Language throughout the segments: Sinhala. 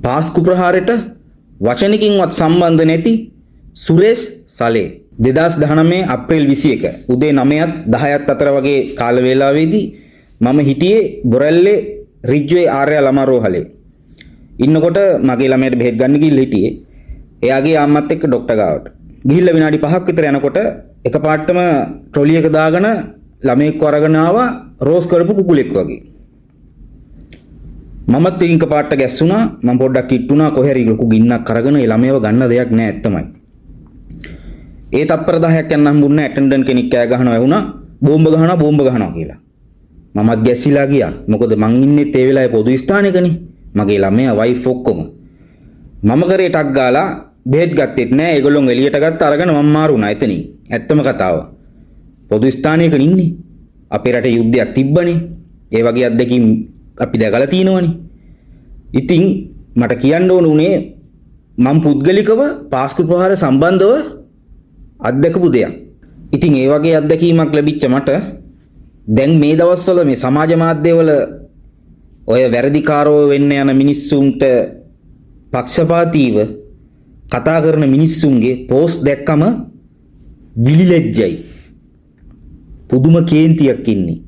පාස්කු ප්‍රහාරයට වචනකින්වත් සම්බන්ධ නැති සුරේෂ් සලේ 2019 අප්‍රේල් 21 උදේ 9ත් 10ත් අතර වගේ කාල වේලාවේදී මම හිටියේ බොරැල්ලේ රිජ්වේ ආර්ය ළමා රෝහලේ. ඉන්නකොට මගේ ළමයට බෙහෙත් ගන්න ගිහිල්ලා හිටියේ. එයාගේ අම්මත් එක්ක ડોක්ටර් ගාවට. ගිහිල්ලා විනාඩි 5ක් විතර යනකොට එකපාරටම ට්‍රොලි එක දාගෙන ළමයෙක්ව අරගෙන ආවා රෝස් කරපු කුකුලෙක් වගේ. මමත් ඉතින් එකපාරට ගැස්සුණා. මම පොඩ්ඩක් කිට්ටුණා කොහේ හරි ලොකු ගින්නක් අරගෙන ඒ ළමයව ගන්න දෙයක් නැහැ ඇත්තමයි. ඒ තප්පර 10ක් යන්න හම්බුන්නේ ඇටෙන්ඩන්ට් කෙනෙක් කෑ ගහනවා වුණා බෝම්බ ගහනවා කියලා. මමත් ගැස්සිලා ගියා. මොකද මං ඉන්නේ ඒ වෙලාවේ පොදු ස්ථානයකනේ. මගේ ළමයා වයිෆ් ඔක්කොම. මම කරේ ටක් ගාලා බෙහෙත් ගත්තෙත් නෑ. ඒගොල්ලෝ එළියට ගත්ත අරගෙන මම මාරුණා එතනින්. ඇත්තම කතාව. පොදු ස්ථානයක ඉන්නේ. අපේ රටේ යුද්ධයක් තිබ්බනේ. ඒ වගේ අත්දැකීම් අපි දැකලා තියෙනවනේ. ඉතින් මට කියන්න ඕන උනේ මම පුද්ගලිකව පාස්කු ප්‍රහාර සම්බන්ධව අත්දැකපු දෙයක්. ඉතින් ඒ වගේ අත්දැකීමක් ලැබිච්ච මට දැන් මේ දවස්වල මේ සමාජ මාධ්‍යවල ඔය වැරදිකාරෝ වෙන්න යන මිනිස්සුන්ට පක්ෂපාතීව කතා කරන මිනිස්සුන්ගේ පෝස්ට් දැක්කම විලිලැජ්ජයි. පුදුම කේන්තියක් ඉන්නේ.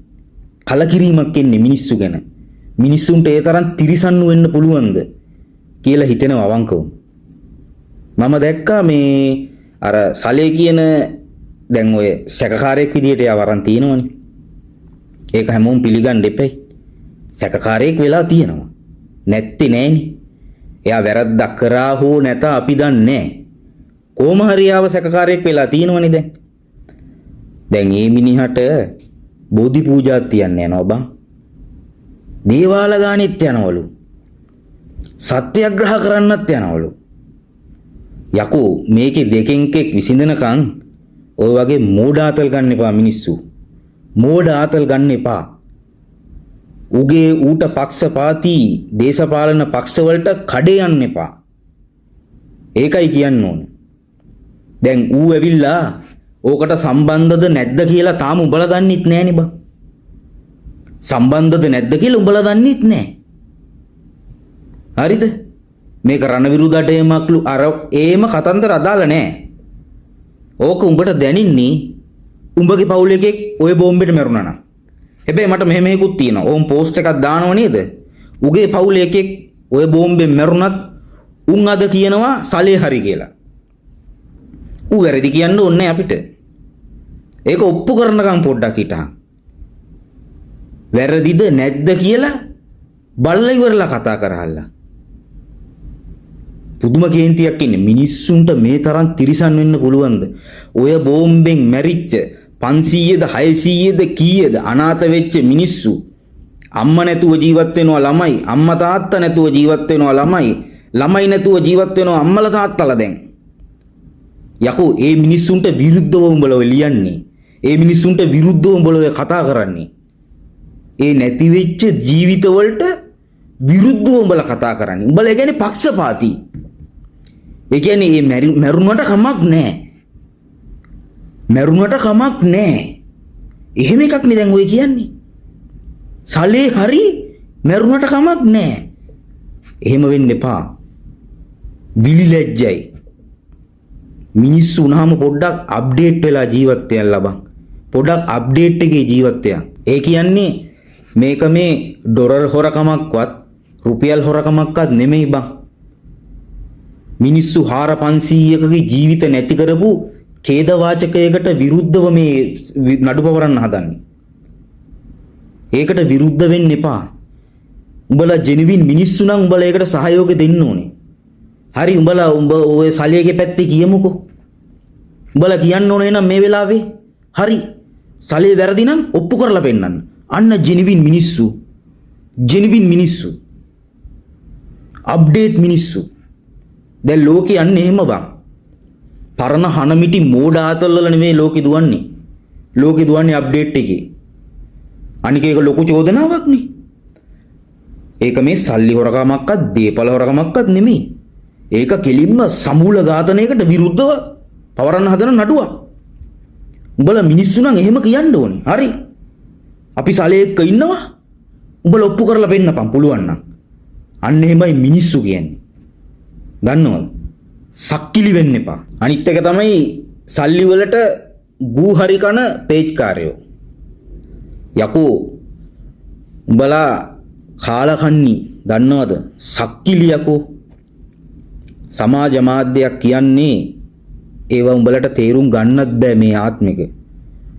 කලකිරීමක් ඉන්නේ මිනිස්සු ගැන. මිනිස්සුන්ට ඒ තරම් තිරිසන්නු වෙන්න පුළුවන්ද කියලා හිතෙනවා අවංකවම. මම දැක්කා මේ අර සලේ කියන දැන් ඔය සැකකාරයෙක් විදියට එයා වරන් තියෙනවනේ. ඒක හැමෝම පිළිගන්න දෙපයි. සැකකාරයෙක් වෙලා තියෙනවා. නැත්තේ නෑනේ. එයා වැරද්දක් කරා හෝ නැත අපි දන්නේ නෑ. කොහොම හරි ආව සැකකාරයෙක් වෙලා තියෙනවනේ දැන්. දැන් මේ මිනිහට බෝධි පූජාත් තියන්න යනවා බං. දේවාල ගානෙත් යනවලු. සත්‍යග්‍රහ කරන්නත් යනවලු. යකෝ මේකේ දෙකෙන් එකෙක් විසිඳනකන් ඔය වගේ මෝඩ ආතල් ගන්න එපා මිනිස්සු. මෝඩ ආතල් ගන්න එපා. ඌට පක්ෂපාතී දේශපාලන පක්ෂවලට කඩේ යන්න එපා. ඒකයි කියන්න ඕන. දැන් ඌ ඇවිල්ලා ඕකට සම්බන්ධද නැද්ද කියලා තාම උඹලා දන්නෙත් නෑනේ බං. සම්බන්ධද නැද්ද කියලා උඹලා දන්නෙත් නෑ. හරිද? මේක රණවිරුදට එමක්ලු අර ඒම කතන්දර අදාළ නෑ. ඕක උඹට දැනින්නේ උඹගේ පවුල එකෙක් ඔය බෝම්බෙට මැරුණා නම්. හැබැයි මට මෙහෙම එකකුත් තියෙනවා. ඕම් පෝස්ට් එකක් දානව නේද? උගේ පවුල එකෙක් ඔය බෝම්බෙන් මැරුණත් උන් අද කියනවා සලේ හරි කියලා. ඌ වැරදි කියන්න ඕනේ අපිට. ඒක ඔප්පු කරනකම් පොඩ්ඩක් හිටහන්. වැරදිද නැද්ද කියලා බලලා ඉවරලා කතා කරහල්ලා. පුදුම කේන්තියක් ඉන්නේ. මිනිස්සුන්ට මේ තරම් තිරිසන් වෙන්න පුළුවන්ද? ඔය බෝම්බෙන් මැරිච්ච 500ද 600ද කීයද අනාථ වෙච්ච මිනිස්සු අම්මා නැතුව ජීවත් වෙනවා ළමයි, අම්මා තාත්තා නැතුව ජීවත් වෙනවා ළමයි, ළමයි නැතුව ජීවත් වෙනවා අම්මලා තාත්තලා දැන්. යකෝ ඒ මිනිස්සුන්ට විරුද්ධව උඹලා ලියන්නේ. ඒ මිනිස්සුන්ට විරුද්ධව උඹලා කතා කරන්නේ. ඒ නැති වෙච්ච ජීවිතවලට විරුද්ධව උඹලා කතා කරන්නේ. උඹලා කියන්නේ පක්ෂපාතී. ඒ කියන්නේ මේ මරුණට කමක් නැහැ. මරුණට කමක් නැහැ. එහෙම එකක් නේ දැන් ඔය කියන්නේ. සලේ හරි මරුණට කමක් නැහැ. එහෙම වෙන්න එපා. විලිලැජ්ජයි. මිනිස්සු උනහම පොඩ්ඩක් අප්ඩේට් වෙලා ජීවත් වෙන්න ලබන්. පොඩ්ඩක් අප්ඩේට් එකේ ජීවත් වෙන්න. ඒ කියන්නේ මේක මේ ඩොලර් හොරකමක්වත් රුපියල් හොරකමක්වත් නෙමෙයි බං. මිනිස්සු 4500කගේ ජීවිත නැති කරපු ඛේදවාචකයකට විරුද්ධව මේ නඩු පවරන්න හදන්නේ. ඒකට විරුද්ධ වෙන්න එපා. උඹලා ජෙනුවින් මිනිස්සු නම් උඹලා ඒකට සහයෝගය දෙන්න ඕනේ. හරි උඹ ඔය සලියගේ පැත්තේ කියමුකෝ. උඹලා කියන්න ඕනේ නම් මේ වෙලාවේ හරි සලිය වැරදි නම් ඔප්පු කරලා පෙන්නන්න. අන්න ජෙනුවින් මිනිස්සු. ජෙනුවින් මිනිස්සු. අප්ඩේට් මිනිස්සු. දැන් ලෝකේ යන්නේ එහෙම බං. පරණ හනමිටි මෝඩ ආතල් වල නෙමෙයි ලෝකේ දුවන්නේ. ලෝකේ දුවන්නේ අප්ඩේට් එකේ. අනික ඒක ලොකු චෝදනාවක් නේ. ඒක මේ සල්ලි හොරකමක්වත් දීපල හොරකමක්වත් නෙමෙයි. ඒක කෙලින්ම සමූල ඝාතනයකට විරුද්ධව පවරන්න හදන නඩුවක්. උඹලා මිනිස්සු නම් එහෙම කියන්න ඕනේ. හරි. අපි සලේ එක්ක ඉන්නවා. උඹලා ඔප්පු කරලා පෙන්නපන් පුළුවන් නම්. අන්න එහෙමයි මිනිස්සු කියන්නේ. දන්නවද? සක්කිලි වෙන්න එපා. අනිත් එක තමයි සල්ලි වලට ගූ හරි කන පේජ් කාර්යෝ. යකෝ උඹලා කාලකන්නි දන්නවද? සක්කිලි යකෝ. සමාජ මාධ්‍යයක් කියන්නේ ඒවා උඹලට තේරුම් ගන්නත් බෑ මේ ආත්මික.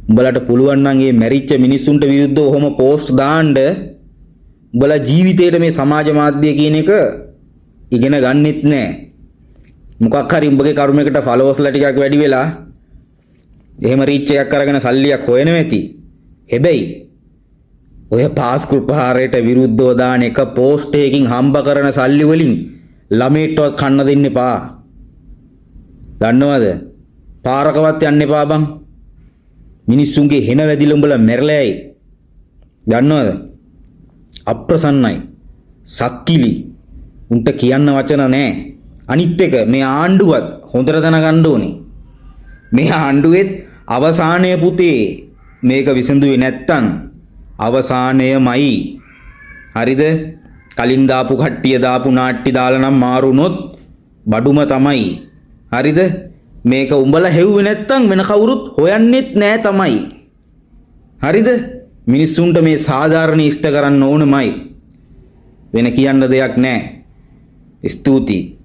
උඹලට පුළුවන් නම් මේ මැරිච්ච මිනිස්සුන්ට විරුද්ධව ඔහොම පෝස්ට් දාන්න උඹලා ජීවිතේට මේ සමාජ මාධ්‍ය කියන එක ඉගෙන ගන්නෙත් නෑ. මොකක් හරි උඹගේ කර්මයකට ෆලෝවර්ස්ලා ටිකක් වැඩි වෙලා එහෙම රීච් එකක් අරගෙන සල්ලියක් හොයනවා ඇති. හැබැයි ඔය පාස්කුල් ප්‍රහාරයට විරුද්ධව දාන එක පෝස්ට් එකකින් හම්බ කරන සල්ලි වලින් ළමයිටවත් කන්න දෙන්න එපා. දන්නවද? පාරකවත් යන්න එපා බං. මිනිස්සුන්ගේ හෙන වැදිලා උඹලා මැරලෑයි. දන්නවද? අප්‍රසන්නයි. සක්කිලි. උන්ට කියන්න වචන නැහැ. අනිත් එක මේ ආණ්ඩුවත් හොඳට දැනගන්න ඕනේ. මේ ආණ්ඩුවෙත් අවසානයේ පුතේ මේක විසඳුවේ නැත්තම් අවසානයමයි. හරිද? කලින් දාපු කට්ටිය දාපු නාට්‍ය දාලා නම් මාරුනොත් බඩුම තමයි. හරිද? මේක උඹලා හෙව්වේ නැත්තම් වෙන කවුරුත් හොයන්නෙත් නෑ තමයි. හරිද? මිනිස්සුන්ට මේ සාධාරණ ඉෂ්ට කරන්න ඕනමයි. වෙන කියන්න දෙයක් නෑ. ස්තුතියි.